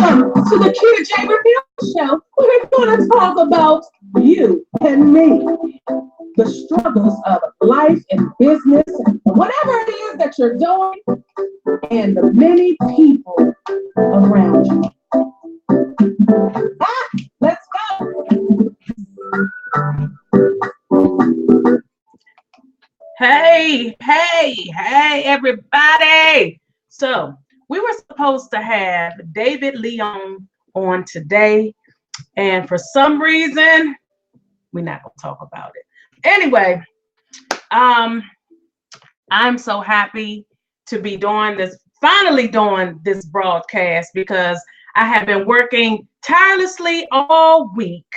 Welcome to the Kita J Review Show. We're going to talk about you and me, the struggles of life and business, and whatever it is that you're doing, and the many people around you. Let's go. Hey, everybody. So we were supposed to have David Leon on today, and for some reason, we're not going to talk about it. Anyway, I'm so happy to be finally doing this broadcast, because I have been working tirelessly all week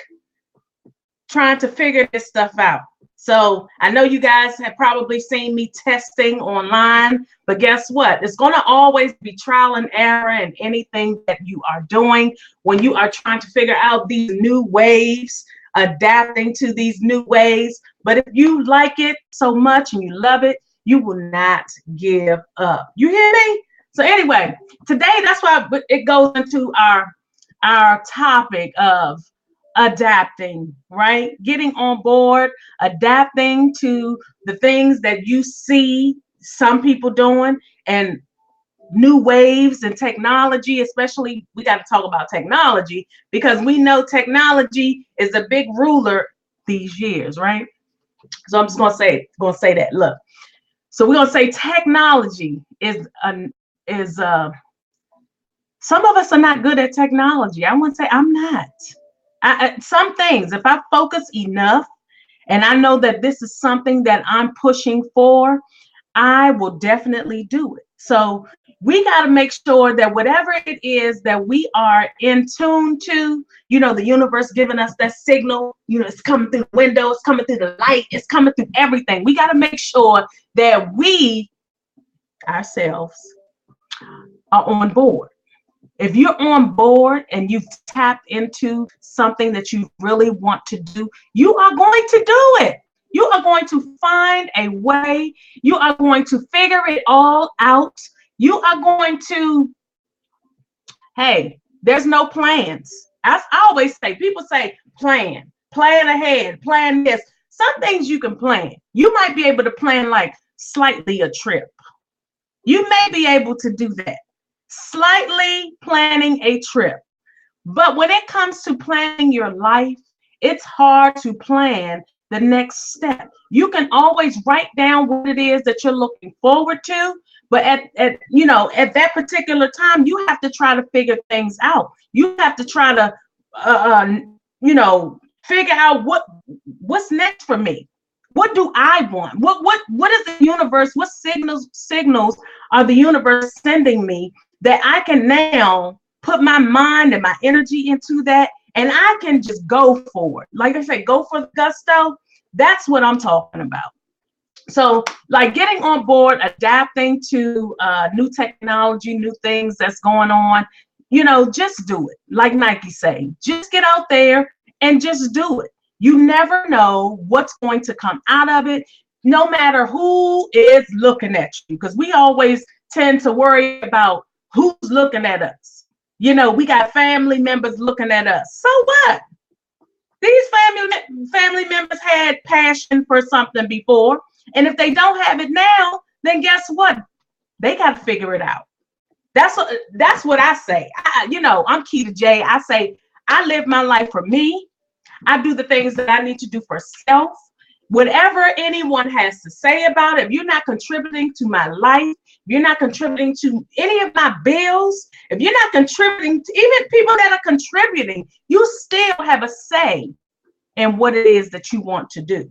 trying to figure this stuff out. So I know you guys have probably seen me testing online, but guess what? It's going to always be trial and error in anything that you are doing when you are trying to figure out these new ways, adapting to these new ways. But if you like it so much and you love it, you will not give up. You hear me? So anyway, today, that's why it goes into our topic of adapting, right? Getting on board, adapting to the things that you see some people doing, and new waves and technology. Especially, we got to talk about technology, because we know technology is a big ruler these years, right? So I'm just gonna say that. Look, so we're gonna say technology is some of us are not good at technology. I wouldn't say I'm not. Some things, if I focus enough and I know that this is something that I'm pushing for, I will definitely do it. So we got to make sure that whatever it is that we are in tune to, the universe giving us that signal, it's coming through the window, it's coming through the light, it's coming through everything. We got to make sure that we ourselves are on board. If you're on board and you've tapped into something that you really want to do, you are going to do it. You are going to find a way. You are going to figure it all out. You are going to, hey, there's no plans. I always say, people say, plan ahead, plan this. Some things you can plan. You might be able to plan like slightly a trip. You may be able to do that. Slightly planning a trip. But when it comes to planning your life, it's hard to plan the next step. You can always write down what it is that you're looking forward to, but at that particular time, you have to try to figure things out. You have to try to figure out what's next for me. What do I want? What is the universe? What signals are the universe sending me that I can now put my mind and my energy into that, and I can just go for it. Like I said, go for the gusto. That's what I'm talking about. So like getting on board, adapting to new technology, new things that's going on, just do it. Like Nike say, just get out there and just do it. You never know what's going to come out of it, no matter who is looking at you, because we always tend to worry about who's looking at us. We got family members looking at us. So what? These family members had passion for something before. And if they don't have it now, then guess what? They got to figure it out. That's what I say. I'm Kita J. I say, I live my life for me. I do the things that I need to do for self. Whatever anyone has to say about it, if you're not contributing to my life, if you're not contributing to any of my bills, if you're not contributing to even people that are contributing, you still have a say in what it is that you want to do.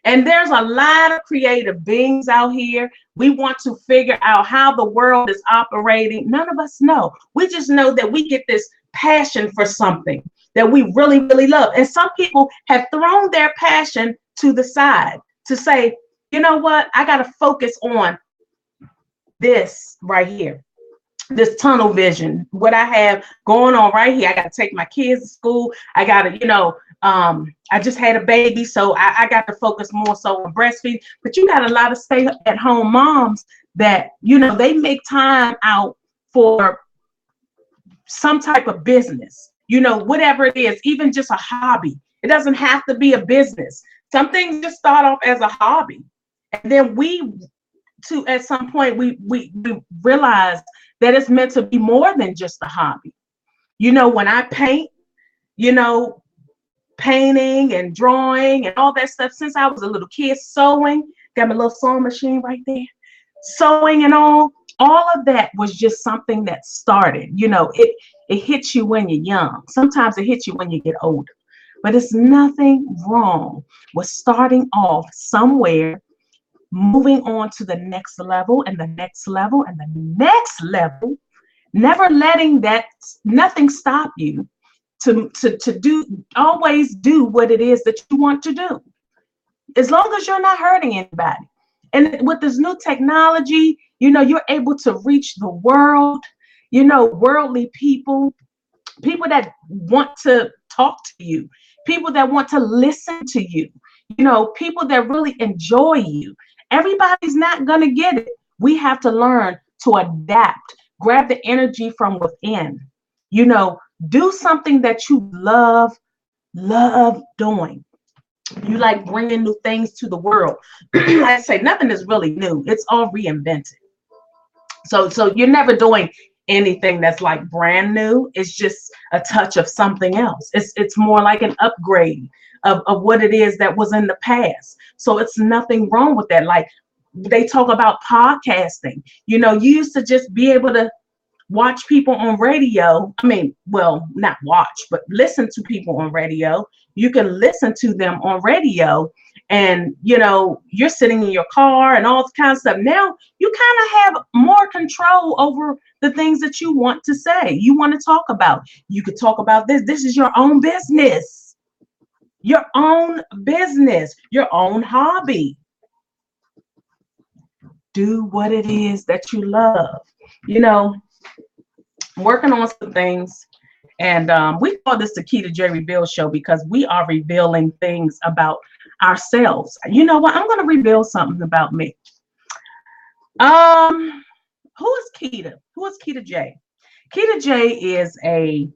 And there's a lot of creative beings out here. We want to figure out how the world is operating. None of us know. We just know that we get this passion for something that we really, really love. And some people have thrown their passion to the side to say, you know what? I got to focus on this right here, this tunnel vision, what I have going on right here. I got to take my kids to school. I got to, I just had a baby, so I got to focus more so on breastfeeding. But you got a lot of stay-at-home moms that, they make time out for some type of business, you know, whatever it is, even just a hobby. It doesn't have to be a business. Some things just start off as a hobby. And then at some point, we realize that it's meant to be more than just a hobby. You know, when I paint, you know, painting and drawing and all that stuff since I was a little kid, sewing, got my little sewing machine right there, sewing and all of that was just something that started. You know, it hits you when you're young. Sometimes it hits you when you get older. But it's nothing wrong with starting off somewhere, moving on to the next level and the next level and the next level, never letting nothing stop you to always do what it is that you want to do, as long as you're not hurting anybody. And with this new technology, you know, you're able to reach the world, you know, worldly people that want to talk to you, people that want to listen to you, you know, people that really enjoy you. Everybody's not going to get it. We have to learn to adapt, grab the energy from within, you know, do something that you love doing. You like bringing new things to the world. Like I say, nothing is really new. It's all reinvented. So you're never doing anything that's like brand new. It's just a touch of something else. It's more like an upgrade of what it is that was in the past. So it's nothing wrong with that. Like they talk about podcasting. You know, you used to just be able to watch people on radio. I mean, well, not watch, but listen to people on radio. You can listen to them on radio and, you know, you're sitting in your car and all kinds of stuff. Now you kind of have more control over the things that you want to say, you want to talk about. You could talk about this. This is your own business, your own hobby. Do what it is that you love. You know, working on some things. And we call this the Key to J Reveal show because we are revealing things about ourselves. You know what? I'm going to reveal something about me. Who is Keita? Who is Keita J? Keita J is a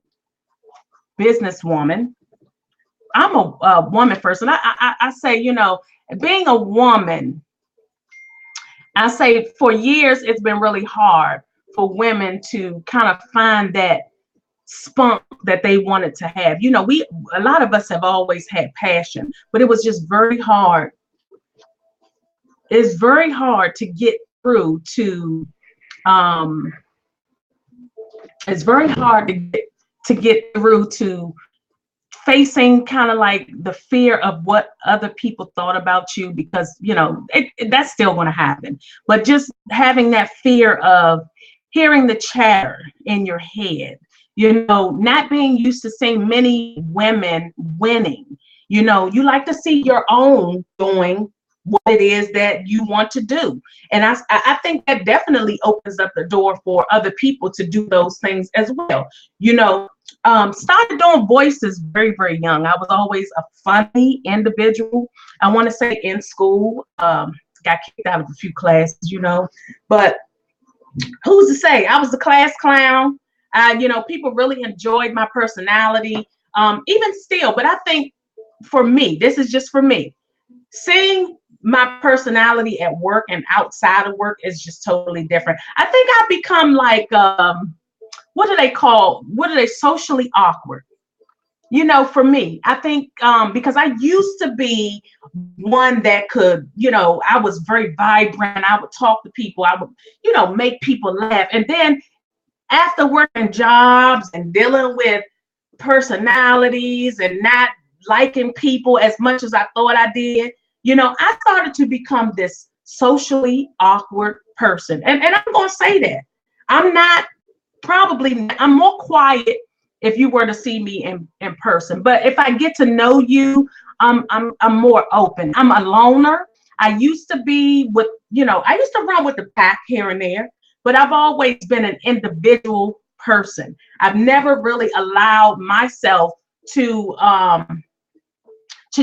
businesswoman. I'm a woman first. And I say, you know, being a woman, I say for years, it's been really hard for women to kind of find that spunk that they wanted to have. You know, a lot of us have always had passion, but it was just very hard. It's very hard to get through to, it's very hard to get through to facing kind of like the fear of what other people thought about you, because, you know, that's still going to happen. But just having that fear of hearing the chatter in your head, you know, not being used to seeing many women winning. You know, you like to see your own doing what it is that you want to do. And I think that definitely opens up the door for other people to do those things as well. You know, started doing voices very, very young. I was always a funny individual. I want to say in school, got kicked out of a few classes, you know, but who's to say? I was the class clown. You know, people really enjoyed my personality, even still. But I think for me, this is just for me, seeing my personality at work and outside of work is just totally different. I think I've become like, what do they socially awkward? You know, for me, I think because I used to be one that could, you know, I was very vibrant. I would talk to people. I would, you know, make people laugh. And then after working jobs and dealing with personalities and not liking people as much as I thought I did, you know, I started to become this socially awkward person. And I'm going to say that. I'm more quiet if you were to see me in person. But if I get to know you, I'm more open. I'm a loner. I used to be with, you know, I used to run with the pack here and there, but I've always been an individual person. I've never really allowed myself to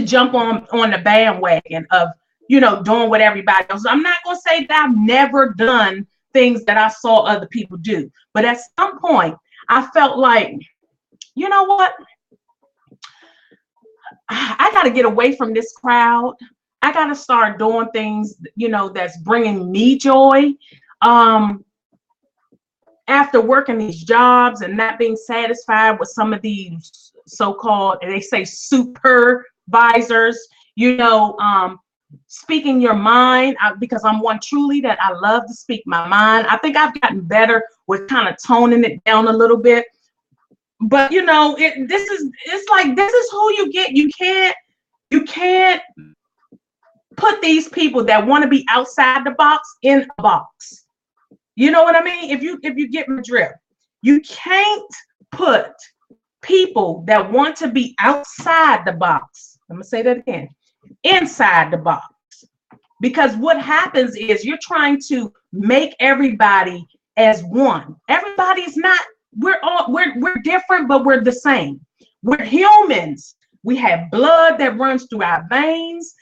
jump on the bandwagon of, you know, doing what everybody else. I'm not going to say that I've never done things that I saw other people do, but at some point I felt like, you know what? I got to get away from this crowd. I got to start doing things, that's bringing me joy. After working these jobs and not being satisfied with some of these so-called, they say supervisors, speaking your mind, because I'm one truly that I love to speak my mind. I think I've gotten better with kind of toning it down a little bit. But it's like, this is who you get. You can't put these people that want to be outside the box in a box. You know what I mean? If you get my drift, you can't put people that want to be outside the box. I'm gonna say that again, inside the box. Because what happens is you're trying to make everybody as one. Everybody's not. We're different, but we're the same. We're humans. We have blood that runs through our veins.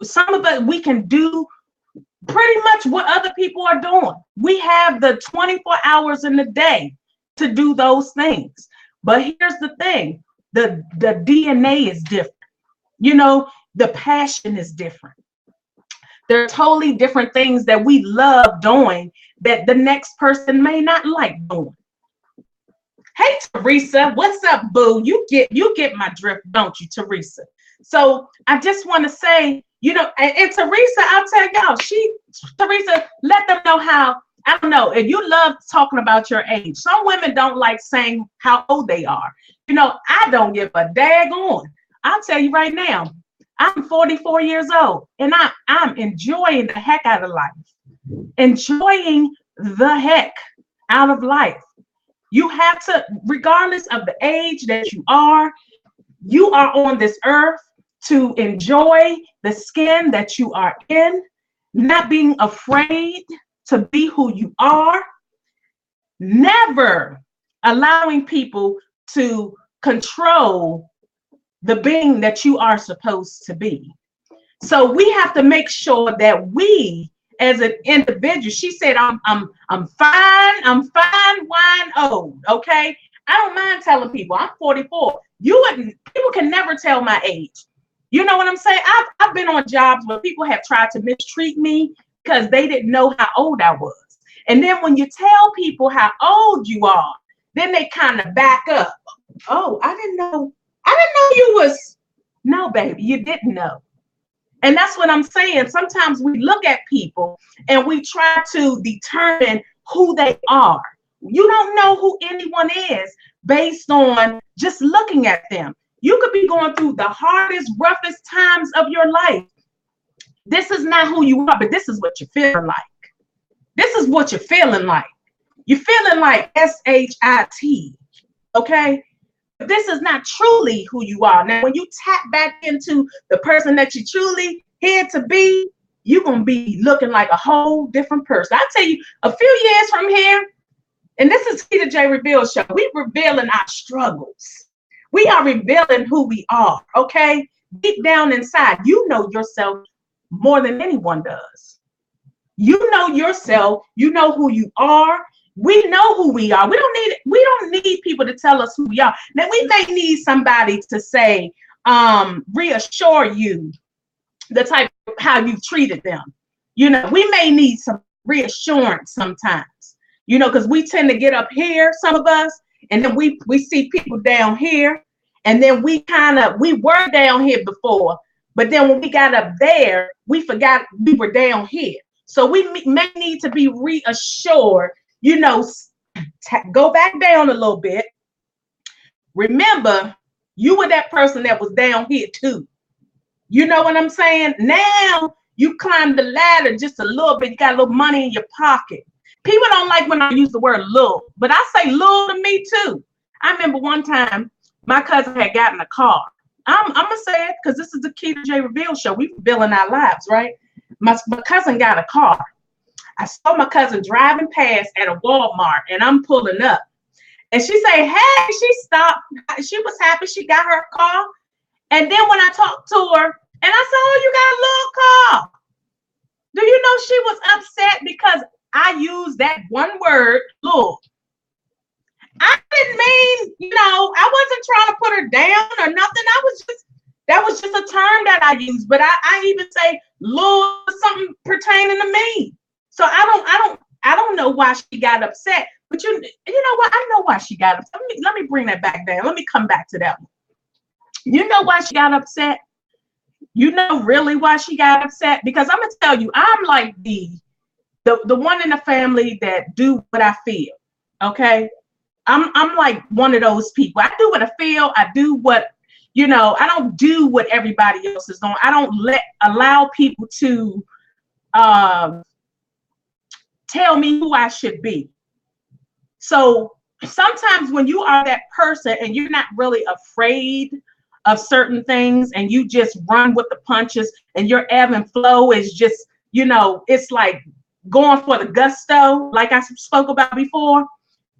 Some of us, we can do pretty much what other people are doing. We have the 24 hours in the day to do those things. But here's the thing, the DNA is different. The passion is different. There are totally different things that we love doing that the next person may not like doing. Hey, Teresa, what's up, boo? You get my drift, don't you, Teresa? So I just want to say, and Teresa, I'll tell y'all, Teresa, let them know how, I don't know, if you love talking about your age. Some women don't like saying how old they are. I don't give a daggone. I'll tell you right now, I'm 44 years old, and I'm enjoying the heck out of life. Enjoying the heck out of life. You have to, regardless of the age that you are on this earth to enjoy the skin that you are in, not being afraid to be who you are, never allowing people to control the being that you are supposed to be. So we have to make sure that we, as an individual, she said, I'm fine, wine old. Okay. I don't mind telling people I'm 44. People can never tell my age. You know what I'm saying? I've been on jobs where people have tried to mistreat me because they didn't know how old I was. And then when you tell people how old you are, then they kind of back up. Oh, I didn't know you was. No, baby, you didn't know. And that's what I'm saying. Sometimes we look at people and we try to determine who they are. You don't know who anyone is based on just looking at them. You could be going through the hardest, roughest times of your life. This is not who you are, but this is what you're feeling like. This is what you're feeling like. You're feeling like SHIT, okay? This is not truly who you are. Now, when you tap back into the person that you truly here to be, you're going to be looking like a whole different person. I tell you, a few years from here, and this is Keita J. Reveal Show, we're revealing our struggles. We are revealing who we are, okay? Deep down inside, you know yourself more than anyone does. You know yourself. You know who you are. We know who we are. We don't need people to tell us who we are. Now, we may need somebody to say, reassure you the type of how you've treated them. We may need some reassurance sometimes, because we tend to get up here, some of us, and then we see people down here, and then we were down here before, but then when we got up there, we forgot we were down here. So we may need to be reassured, go back down a little bit. Remember, you were that person that was down here too. You know what I'm saying? Now you climbed the ladder just a little bit. You got a little money in your pocket. People don't like when I use the word little, but I say little to me too. I remember one time my cousin had gotten a car. I'm going to say it because this is the Keita J. Reveal Show. We're revealing our lives, right? My cousin got a car. I saw my cousin driving past at a Walmart, and I'm pulling up. And she said, hey, she stopped. She was happy she got her car. And then when I talked to her, and I said, oh, you got a little car. Do you know she was upset because I used that one word, little. I wasn't trying to put her down or nothing. That was just a term that I used. But I even say Lord, something pertaining to me. So I don't know why she got upset. But you know what? I know why she got upset. Let me bring that back down. Let me come back to that one. You know why she got upset? You know really why she got upset? Because I'm gonna tell you, I'm like the one in the family that do what I feel. Okay. I'm like one of those people. I do what I feel. I do what, I don't do what everybody else is doing. I don't allow people to tell me who I should be. So sometimes when you are that person and you're not really afraid of certain things and you just run with the punches and your ebb and flow is just, it's like going for the gusto, like I spoke about before.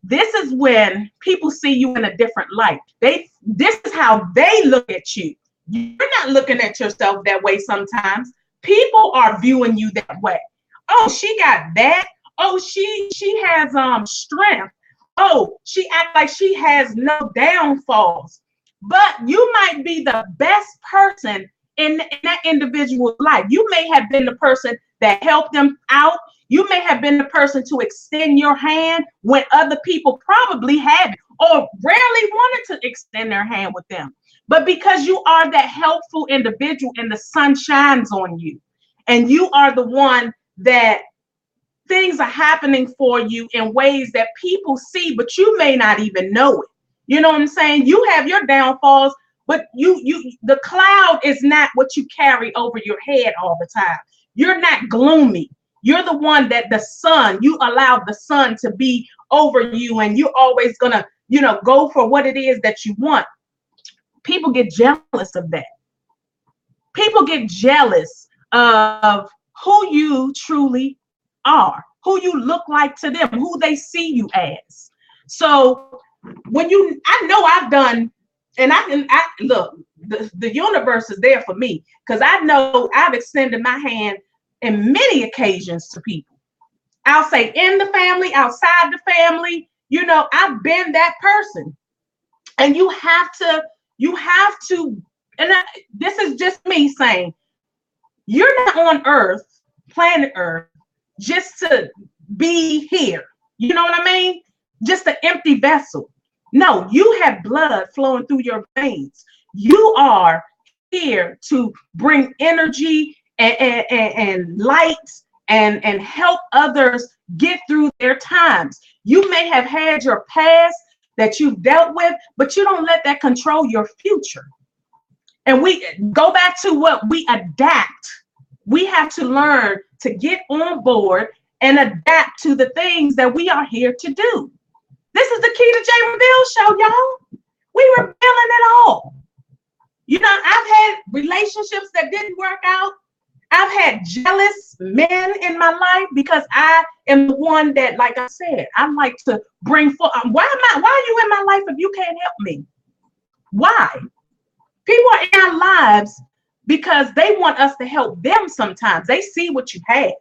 This is when people see you in a different light. This is how they look at you. You're not looking at yourself that way sometimes. People are viewing you that way. Oh, she got that. Oh, she has strength. Oh, she acts like she has no downfalls. But you might be the best person in that individual's life. You may have been the person that helped them out. You may have been the person to extend your hand when other people probably haven't or rarely wanted to extend their hand with them. But because you are that helpful individual and the sun shines on you, and you are the one that things are happening for you in ways that people see, but you may not even know it. You know what I'm saying? You have your downfalls, but the cloud is not what you carry over your head all the time. You're not gloomy. You're the one that you allow the sun to be over you, and you're always gonna, go for what it is that you want. People get jealous of that. People get jealous of who you truly are, who you look like to them, who they see you as. So I know I've done, and I look, the universe is there for me because I know I've extended my hand in many occasions to people. I'll say in the family, outside the family, I've been that person. And you have to, this is just me saying, you're not on Earth, planet Earth, just to be here. You know what I mean? Just an empty vessel. No, you have blood flowing through your veins. You are here to bring energy and light and help others get through their times. You may have had your past that you've dealt with, but you don't let that control your future. And we go back to what we adapt. We have to learn to get on board and adapt to the things that we are here to do. This is the Key to J Reveal show, y'all. We revealing it all. I've had relationships that didn't work out. I've had jealous men in my life because I am the one that, like I said, I like to bring forth. Why are you in my life if you can't help me? Why? People are in our lives because they want us to help them sometimes. They see what you have.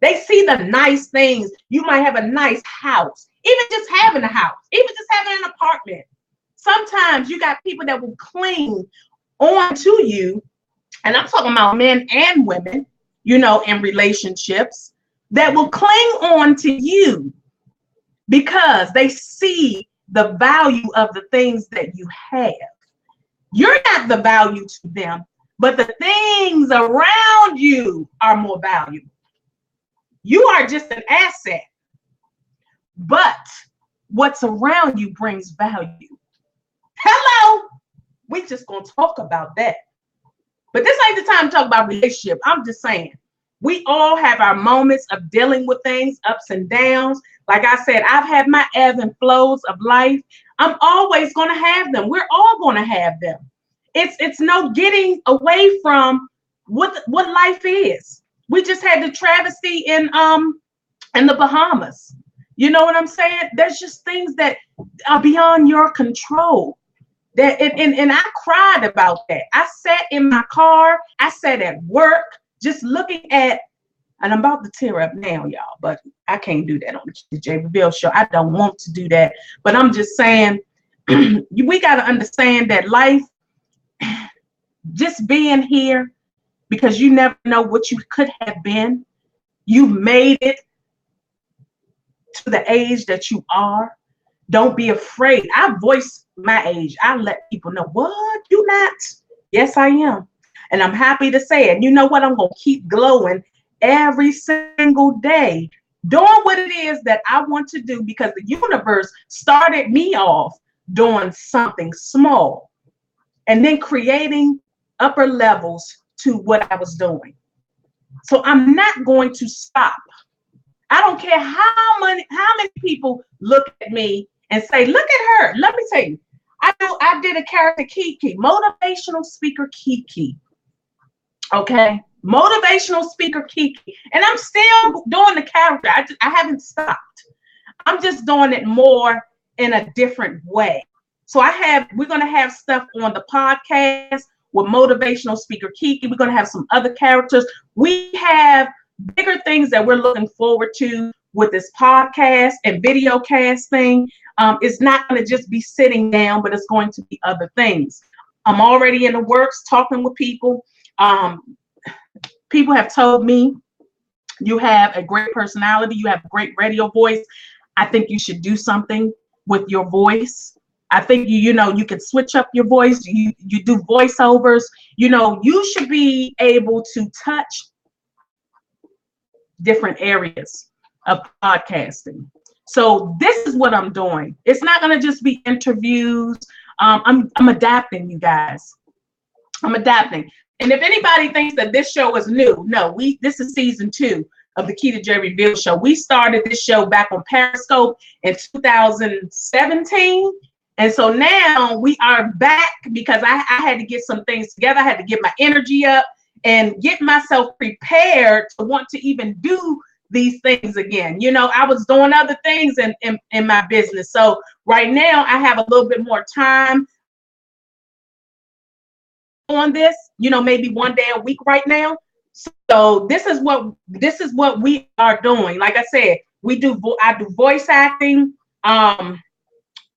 They see the nice things. You might have a nice house, even just having a house, even just having an apartment. Sometimes you got people that will cling on to you. And I'm talking about men and women, in relationships that will cling on to you because they see the value of the things that you have. You're not the value to them, but the things around you are more valuable. You are just an asset, but what's around you brings value. Hello, we just gonna talk about that. But this ain't the time to talk about relationship. I'm just saying, we all have our moments of dealing with things, ups and downs. Like I said, I've had my ebbs and flows of life. I'm always going to have them. We're all going to have them. It's no getting away from what life is. We just had the travesty in the Bahamas. You know what I'm saying? There's just things that are beyond your control. And I cried about that. I sat in my car. I sat at work, just looking at, and I'm about to tear up now, y'all, but I can't do that on the J Reveal show. I don't want to do that. But I'm just saying, we got to understand that life, just being here, because you never know what you could have been. You've made it to the age that you are. Don't be afraid. I voice my age. I let people know, what? You not? Yes, I am. And I'm happy to say it. You know what? I'm going to keep glowing every single day, doing what it is that I want to do, because the universe started me off doing something small and then creating upper levels to what I was doing. So I'm not going to stop. I don't care how many people look at me and say, look at her. Let me tell you, I did a character, Kiki, motivational speaker Kiki. Okay, motivational speaker Kiki. And I'm still doing the character. I haven't stopped. I'm just doing it more in a different way. So we're going to have stuff on the podcast with motivational speaker Kiki. We're going to have some other characters. We have bigger things that we're looking forward to with this podcast and video casting. It's not going to just be sitting down, but it's going to be other things. I'm already in the works talking with people. People have told me, you have a great personality, you have a great radio voice. I think you should do something with your voice. I think you can switch up your voice. You do voiceovers. You should be able to touch different areas of podcasting. So this is what I'm doing. It's not going to just be interviews. I'm adapting, you guys. I'm adapting. And if anybody thinks that this show is new, no, this is season 2 of the Keita J. Reveal Show. We started this show back on Periscope in 2017. And so now we are back because I had to get some things together. I had to get my energy up and get myself prepared to want to even do these things again. I was doing other things in my business. So right now I have a little bit more time on this, maybe one day a week right now. So this is what we are doing. Like I said, I do voice acting,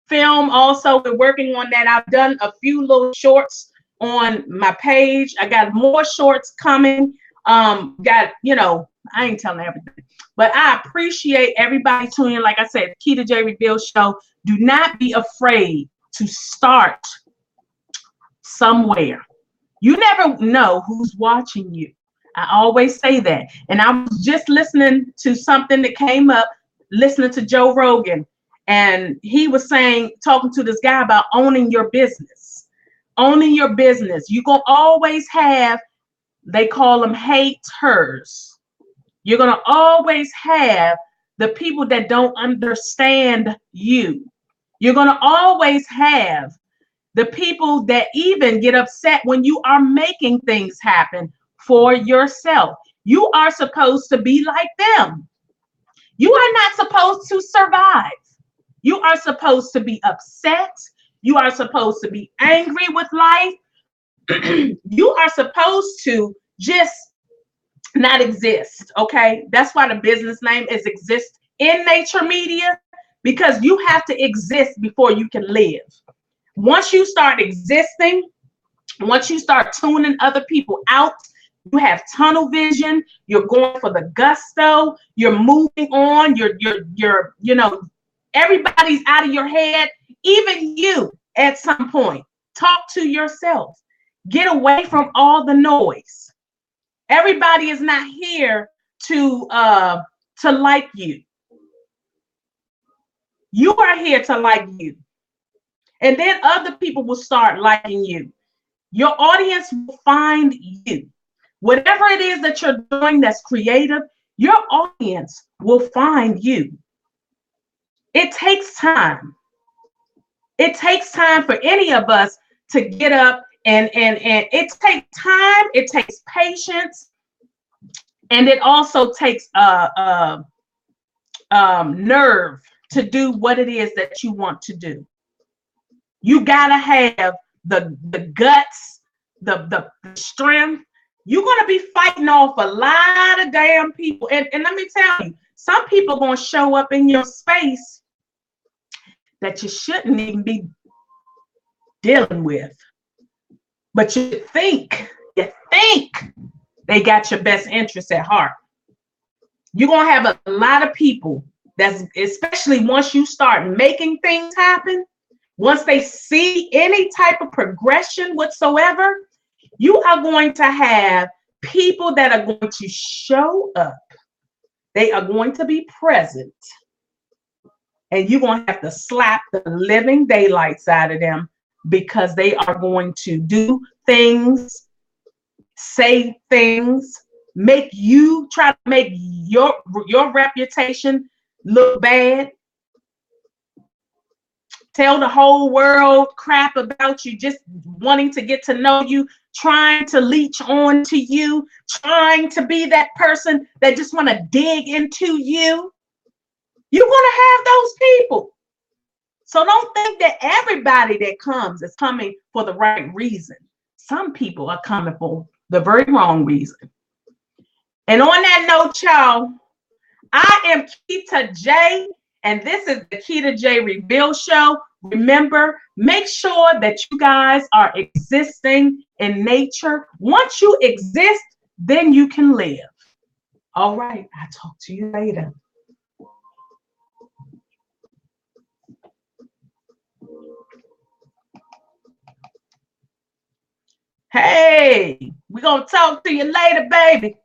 film also. We're working on that. I've done a few little shorts on my page. I got more shorts coming. I ain't telling everything, but I appreciate everybody tuning in. Like I said, Keita J. Reveal Show. Do not be afraid to start somewhere. You never know who's watching you. I always say that. And I was just listening to something that came up, listening to Joe Rogan. And he was talking to this guy about owning your business. Owning your business. You're going to always have, they call them haters. You're going to always have the people that don't understand you. You're going to always have the people that even get upset when you are making things happen for yourself. You are supposed to be like them. You are not supposed to survive. You are supposed to be upset. You are supposed to be angry with life. You are supposed to just not exist, okay? That's why the business name is Exist in Nature Media, because you have to exist before you can live. Once you start existing, once you start tuning other people out, you have tunnel vision, you're going for the gusto, you're moving on, you're everybody's out of your head, even you at some point. Talk to yourself. Get away from all the noise. Everybody is not here to like you. You are here to like you. And then other people will start liking you. Your audience will find you. Whatever it is that you're doing that's creative, your audience will find you. It takes time. It takes time for any of us to get up and it takes time, it takes patience, and it also takes nerve to do what it is that you want to do. You gotta have the guts, the strength. You're gonna be fighting off a lot of damn people. And let me tell you, some people are gonna show up in your space that you shouldn't even be dealing with. But you think they got your best interest at heart. You're going to have a lot of people that's, especially once you start making things happen, once they see any type of progression whatsoever, you are going to have people that are going to show up. They are going to be present. And you're going to have to slap the living daylights out of them, because they are going to do things, say things, try to make your reputation look bad. Tell the whole world crap about you, just wanting to get to know you, trying to leech on to you, trying to be that person that just want to dig into you. You're going to have those people. So don't think that everybody that comes is coming for the right reason. Some people are coming for the very wrong reason. And on that note, y'all, I am Keita J, and this is the Keita J Reveal Show. Remember, make sure that you guys are existing in nature. Once you exist, then you can live. All right, I'll talk to you later. Hey, we're going to talk to you later, baby.